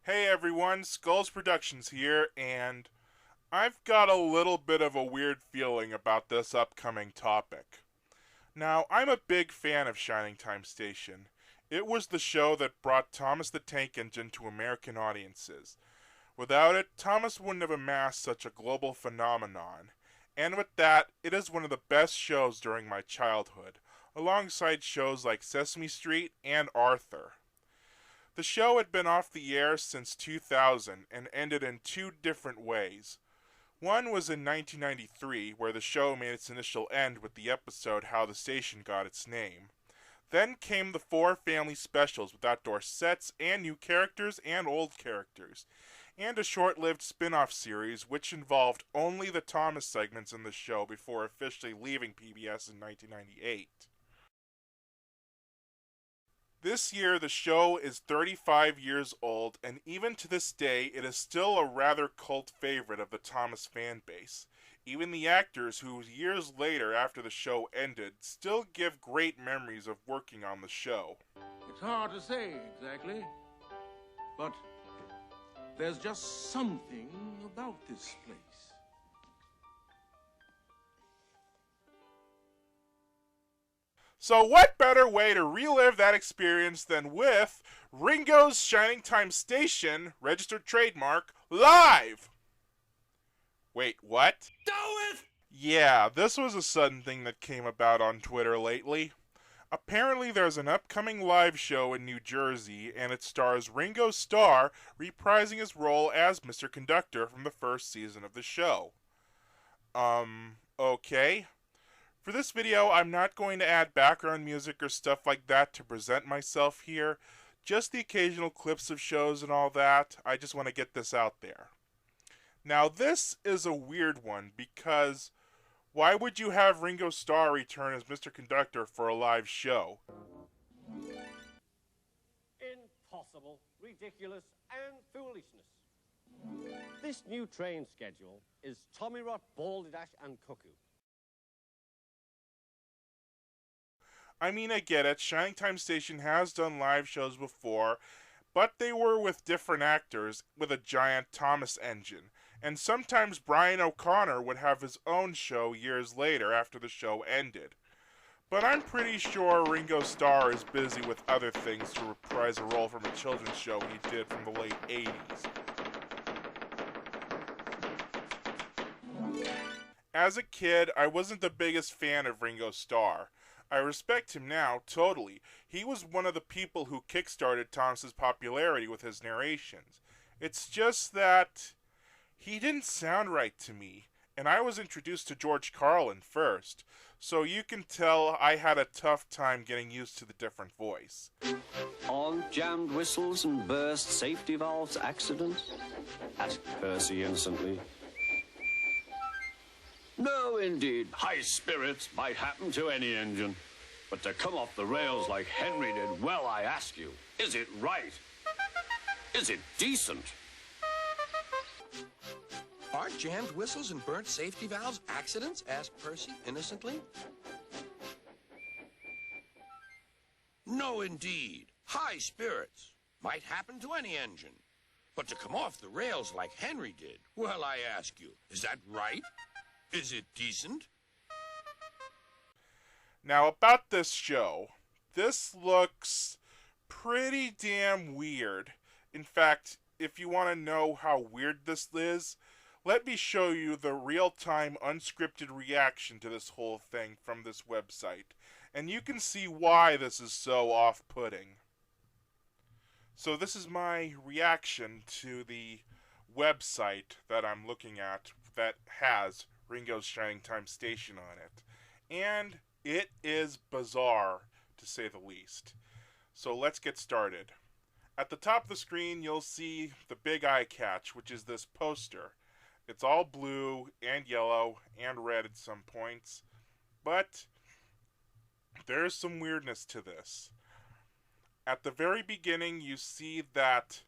Hey everyone, Skulls Productions here, and I've got a little bit of a weird feeling about this upcoming topic. Now, I'm a big fan of Shining Time Station. It was the show that brought Thomas the Tank Engine to American audiences. Without it, Thomas wouldn't have amassed such a global phenomenon. And with that, it is one of the best shows during my childhood, alongside shows like Sesame Street and Arthur. The show had been off the air since 2000 and ended in two different ways. One was in 1993, where the show made its initial end with the episode How the Station Got Its Name. Then came the four family specials with outdoor sets and new characters and old characters, and a short-lived spin-off series which involved only the Thomas segments in the show before officially leaving PBS in 1998. This year, the show is 35 years old, and even to this day, it is still a rather cult favorite of the Thomas fan base. Even the actors who, years later after the show ended, still give great memories of working on the show. It's hard to say exactly, but there's just something about this place. So what better way to relive that experience than with Ringo's Shining Time Station, registered trademark, live? Wait, what? Do it! Yeah, this was a sudden thing that came about on Twitter lately. Apparently there's an upcoming live show in New Jersey, and it stars Ringo Starr reprising his role as Mr. Conductor from the first season of the show. Okay. For this video, I'm not going to add background music or stuff like that to present myself here. Just the occasional clips of shows and all that. I just want to get this out there. Now, this is a weird one because why would you have Ringo Starr return as Mr. Conductor for a live show? Impossible, ridiculous, and foolishness. This new train schedule is Tommy Rot, Balderdash, and Cuckoo. I mean, I get it. Shining Time Station has done live shows before, but they were with different actors with a giant Thomas engine. And sometimes Brian O'Connor would have his own show years later after the show ended. But I'm pretty sure Ringo Starr is busy with other things to reprise a role from a children's show he did from the late 80s. As a kid, I wasn't the biggest fan of Ringo Starr. I respect him now, totally. He was one of the people who kickstarted Thomas's popularity with his narrations. It's just that he didn't sound right to me, and I was introduced to George Carlin first, so you can tell I had a tough time getting used to the different voice. All jammed whistles and burst safety valves accidents? Asked Percy innocently. No, indeed. High spirits might happen to any engine. But to come off the rails like Henry did, well, I ask you, is it right? Is it decent? Are jammed whistles and burnt safety valves accidents? Asked Percy innocently. No, indeed. High spirits might happen to any engine. But to come off the rails like Henry did, well, I ask you, is that right? Is it decent? Now, about this show, this looks pretty damn weird. In fact, if you want to know how weird this is, let me show you the real-time unscripted reaction to this whole thing from this website, and you can see why this is so off-putting. So this is my reaction to the website that I'm looking at that has Ringo's Shining Time Station on it. And it is bizarre, to say the least. So let's get started. At the top of the screen, you'll see the big eye catch, which is this poster. It's all blue and yellow and red at some points, but there's some weirdness to this. At the very beginning, you see that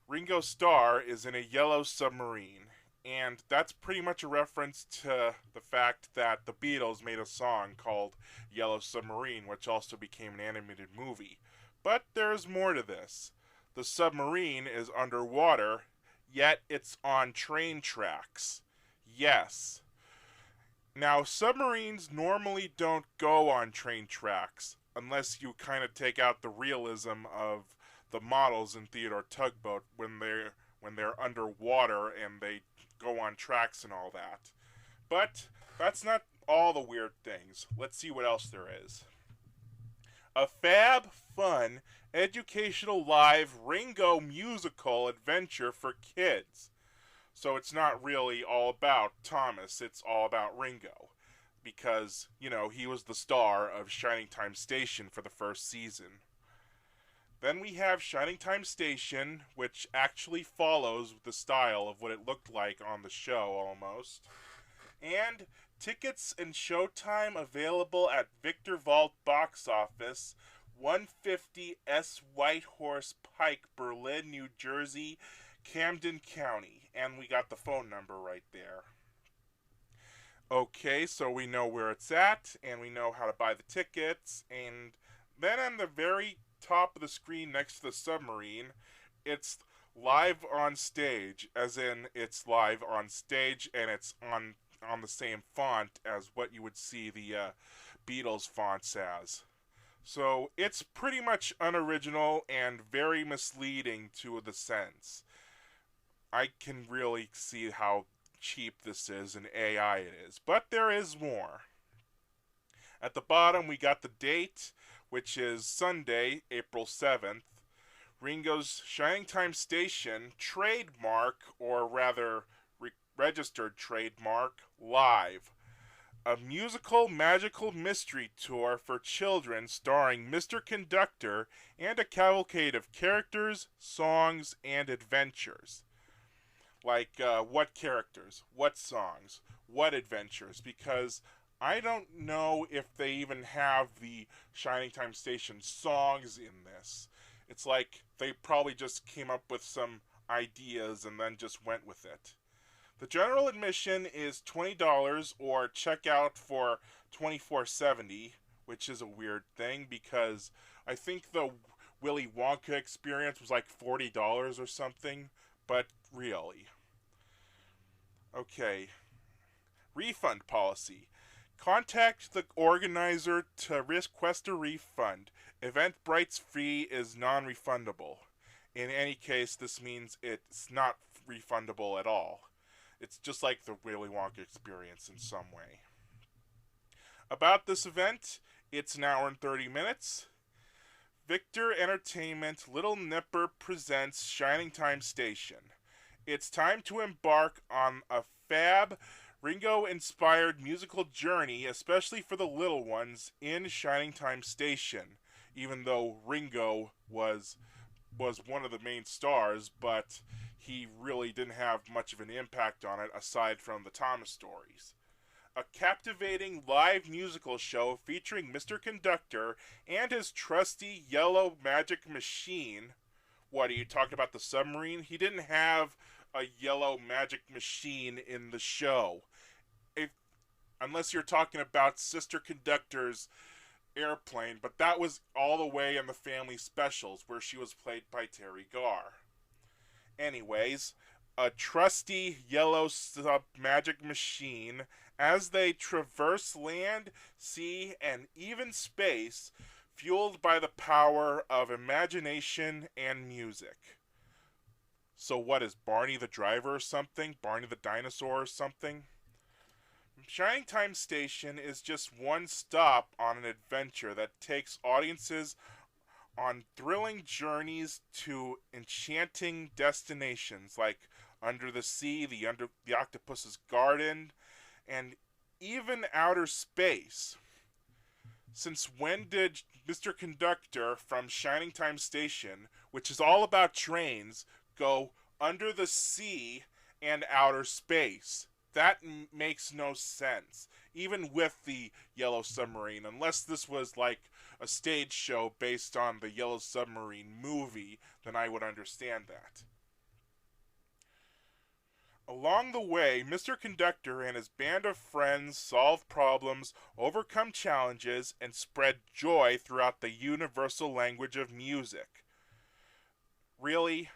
Ringo Starr is in a yellow submarine. And that's pretty much a reference to the fact that the Beatles made a song called Yellow Submarine, which also became an animated movie. But there's more to this. the submarine is underwater, yet it's on train tracks. Yes. Now, submarines normally don't go on train tracks, unless you kind of take out the realism of the models in Theodore Tugboat when they're underwater and they go on tracks and all that. But that's not all the weird things. Let's see what else there is. A fab, fun, educational live Ringo musical adventure for kids. So it's not really all about Thomas, it's all about Ringo. Because, he was the star of Shining Time Station for the first season. Then we have Shining Time Station, which actually follows the style of what it looked like on the show almost. And tickets and showtime available at Victor Vault Box Office, 150 S. Whitehorse Pike, Berlin, New Jersey, Camden County. And we got the phone number right there. Okay, so we know where it's at, and we know how to buy the tickets, and then on the very top of the screen next to the submarine, it's live on stage, as in it's live on stage, and it's on the same font as what you would see the Beatles fonts as. So it's pretty much unoriginal and very misleading to the sense. I can really see how cheap this is and AI it is, but there is more. At the bottom we got the date, which is Sunday, April 7th. Ringo's Shining Time Station trademark, or rather registered trademark, live. A musical magical mystery tour for children starring Mr. Conductor and a cavalcade of characters, songs, and adventures. Like, what characters, what songs, what adventures, because I don't know if they even have the Shining Time Station songs in this. It's like they probably just came up with some ideas and then just went with it. The general admission is $20 or checkout for $24.70, which is a weird thing because I think the Willy Wonka experience was like $40 or something, but really. Okay. Refund policy. Contact the organizer to request a refund. Eventbrite's fee is non-refundable. In any case, this means it's not refundable at all. It's just like the Willy Wonka experience in some way. About this event, it's an hour and 30 minutes. Victor Entertainment Little Nipper presents Shining Time Station. It's time to embark on a fab, Ringo-inspired musical journey, especially for the little ones, in Shining Time Station, even though Ringo was one of the main stars, but he really didn't have much of an impact on it aside from the Thomas stories. A captivating live musical show featuring Mr. Conductor and his trusty yellow magic machine. What, are you talking about the submarine? He didn't have a yellow magic machine in the show. Unless you're talking about Sister Conductor's airplane, but that was all the way in the Family Specials, where she was played by Terry Garr. Anyways, a trusty yellow magic machine, as they traverse land, sea, and even space, fueled by the power of imagination and music. So what, is Barney the driver or something? Barney the dinosaur or something? Shining Time Station is just one stop on an adventure that takes audiences on thrilling journeys to enchanting destinations like under the sea, the octopus's garden, and even outer space. Since when did Mr. Conductor from Shining Time Station, which is all about trains, go under the sea and outer space? That makes no sense, even with the Yellow Submarine, unless this was like a stage show based on the Yellow Submarine movie, then I would understand that. Along the way, Mr. Conductor and his band of friends solve problems, overcome challenges, and spread joy throughout the universal language of music. Really?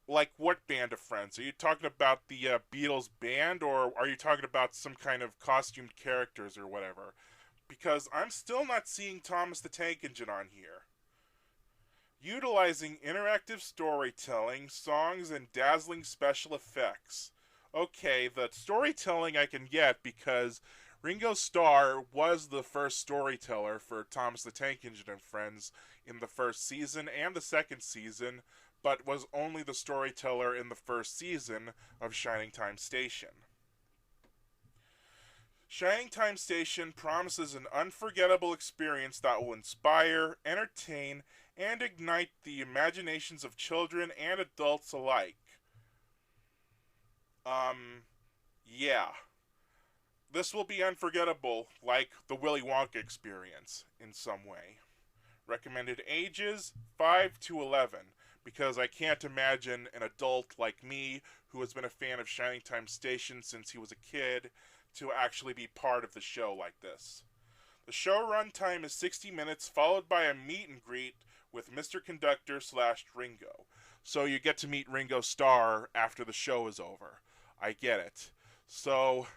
Like what band of friends? Are you talking about the Beatles band, or are you talking about some kind of costumed characters or whatever? Because I'm still not seeing Thomas the Tank Engine on here. Utilizing interactive storytelling, songs, and dazzling special effects. Okay, the storytelling I can get because Ringo Starr was the first storyteller for Thomas the Tank Engine and Friends in the first season and the second season, but was only the storyteller in the first season of Shining Time Station. Shining Time Station promises an unforgettable experience that will inspire, entertain, and ignite the imaginations of children and adults alike. Yeah. This will be unforgettable, like the Willy Wonka experience, in some way. Recommended ages 5 to 11, because I can't imagine an adult like me, who has been a fan of Shining Time Station since he was a kid, to actually be part of the show like this. The show runtime is 60 minutes, followed by a meet and greet with Mr. Conductor / Ringo. So you get to meet Ringo Starr after the show is over. I get it. So,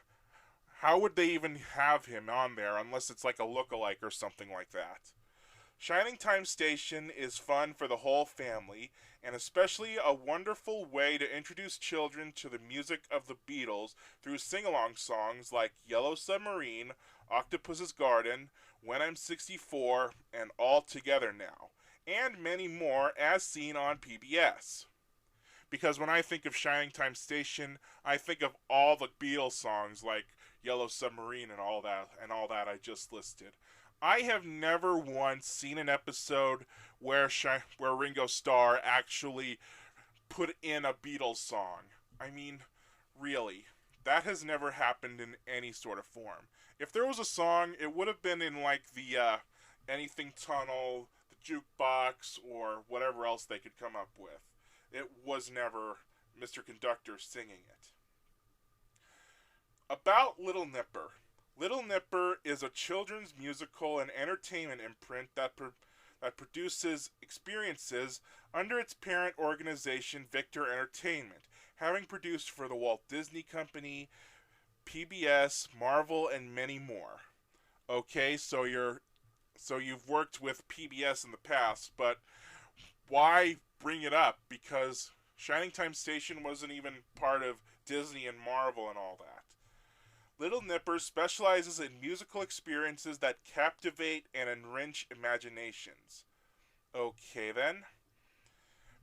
how would they even have him on there unless it's like a lookalike or something like that? Shining Time Station is fun for the whole family, and especially a wonderful way to introduce children to the music of the Beatles through sing-along songs like Yellow Submarine, Octopus's Garden, When I'm 64, and All Together Now, and many more as seen on PBS. Because when I think of Shining Time Station, I think of all the Beatles songs like Yellow Submarine and all that I just listed. I have never once seen an episode where Ringo Starr actually put in a Beatles song. I mean, really, that has never happened in any sort of form. If there was a song, it would have been in like the Anything Tunnel, the Jukebox, or whatever else they could come up with. It was never Mr. Conductor singing it. About Little Nipper. Little Nipper is a children's musical and entertainment imprint that produces experiences under its parent organization, Victor Entertainment, having produced for the Walt Disney Company, PBS, Marvel, and many more. Okay, so you've worked with PBS in the past, but why bring it up? Because Shining Time Station wasn't even part of Disney and Marvel and all that. Little Nipper specializes in musical experiences that captivate and enrich imaginations. Okay then.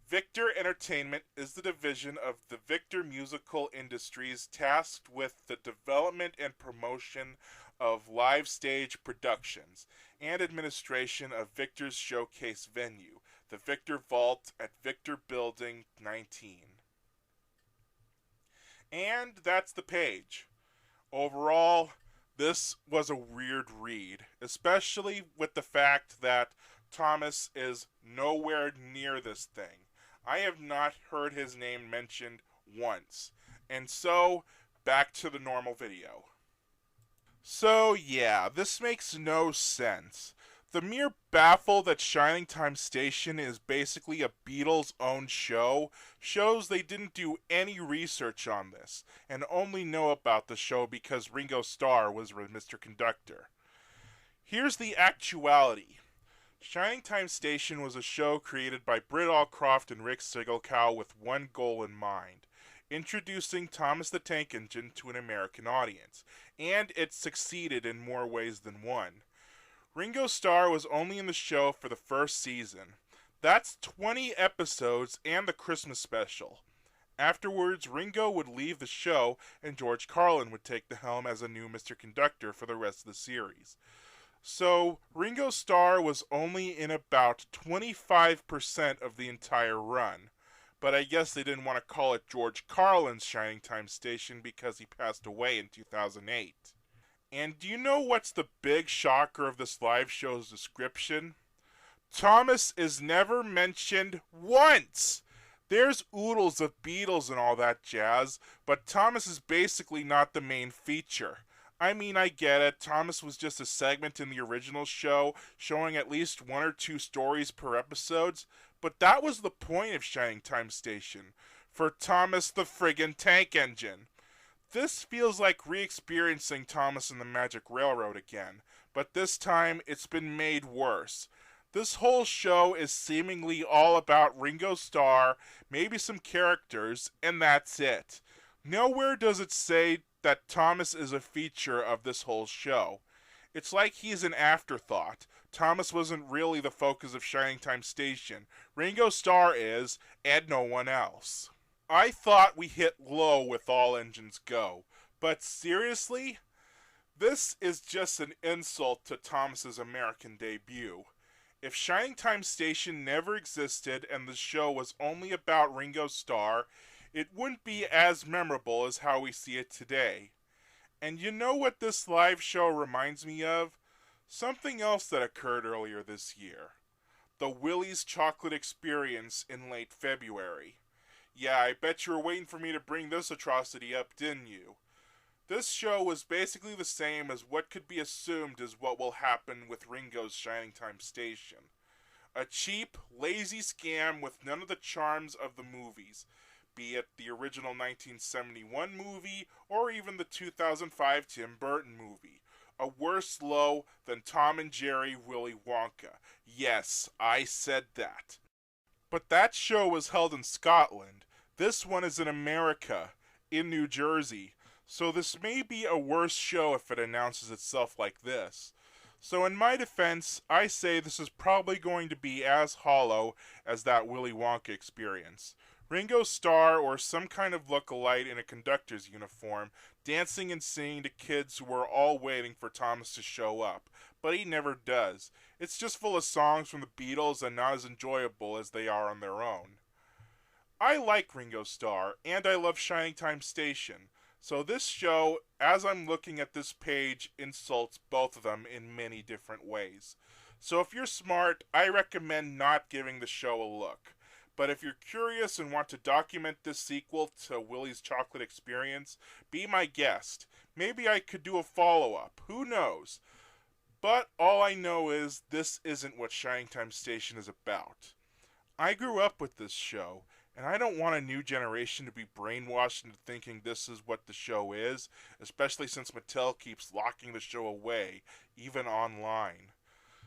Victor Entertainment is the division of the Victor Musical Industries tasked with the development and promotion of live stage productions and administration of Victor's showcase venue, the Victor Vault at Victor Building 19. And that's the page. Overall, this was a weird read, especially with the fact that Thomas is nowhere near this thing. I have not heard his name mentioned once. And so, back to the normal video. So yeah, this makes no sense. The mere baffle that Shining Time Station is basically a Beatles-owned show shows they didn't do any research on this, and only know about the show because Ringo Starr was Mr. Conductor. Here's the actuality. Shining Time Station was a show created by Britt Allcroft and Rick Sigelkow with one goal in mind: introducing Thomas the Tank Engine to an American audience, and it succeeded in more ways than one. Ringo Starr was only in the show for the first season. That's 20 episodes and the Christmas special. Afterwards, Ringo would leave the show and George Carlin would take the helm as a new Mr. Conductor for the rest of the series. So, Ringo Starr was only in about 25% of the entire run. But I guess they didn't want to call it George Carlin's Shining Time Station because he passed away in 2008. And do you know what's the big shocker of this live show's description? Thomas is never mentioned once! There's oodles of Beatles and all that jazz, but Thomas is basically not the main feature. I mean, I get it. Thomas was just a segment in the original show, showing at least one or two stories per episodes, but that was the point of Shining Time Station. For Thomas the friggin' Tank Engine. This feels like re-experiencing Thomas and the Magic Railroad again, but this time it's been made worse. This whole show is seemingly all about Ringo Starr, maybe some characters, and that's it. Nowhere does it say that Thomas is a feature of this whole show. It's like he's an afterthought. Thomas wasn't really the focus of Shining Time Station. Ringo Starr is, and no one else. I thought we hit low with All Engines Go, but seriously? This is just an insult to Thomas's American debut. If Shining Time Station never existed and the show was only about Ringo Starr, it wouldn't be as memorable as how we see it today. And you know what this live show reminds me of? Something else that occurred earlier this year. The Willy's Chocolate Experience in late February. Yeah, I bet you were waiting for me to bring this atrocity up, didn't you? This show was basically the same as what could be assumed is what will happen with Ringo's Shining Time Station. A cheap, lazy scam with none of the charms of the movies, be it the original 1971 movie or even the 2005 Tim Burton movie. A worse low than Tom and Jerry Willy Wonka. Yes, I said that. But that show was held in Scotland. This one is in America, in New Jersey. So this may be a worse show if it announces itself like this. So in my defense, I say this is probably going to be as hollow as that Willy Wonka experience. Ringo Starr or some kind of look-alike in a conductor's uniform, dancing and singing to kids who are all waiting for Thomas to show up. But he never does. It's just full of songs from the Beatles and not as enjoyable as they are on their own. I like Ringo Starr, and I love Shining Time Station. So this show, as I'm looking at this page, insults both of them in many different ways. So if you're smart, I recommend not giving the show a look. But if you're curious and want to document this sequel to Willy's Chocolate Experience, be my guest. Maybe I could do a follow-up. Who knows? But all I know is this isn't what Shining Time Station is about. I grew up with this show, and I don't want a new generation to be brainwashed into thinking this is what the show is, especially since Mattel keeps locking the show away, even online.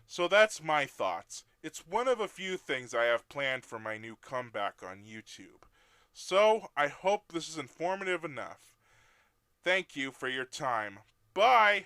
So that's my thoughts. It's one of a few things I have planned for my new comeback on YouTube. So, I hope this is informative enough. Thank you for your time. Bye!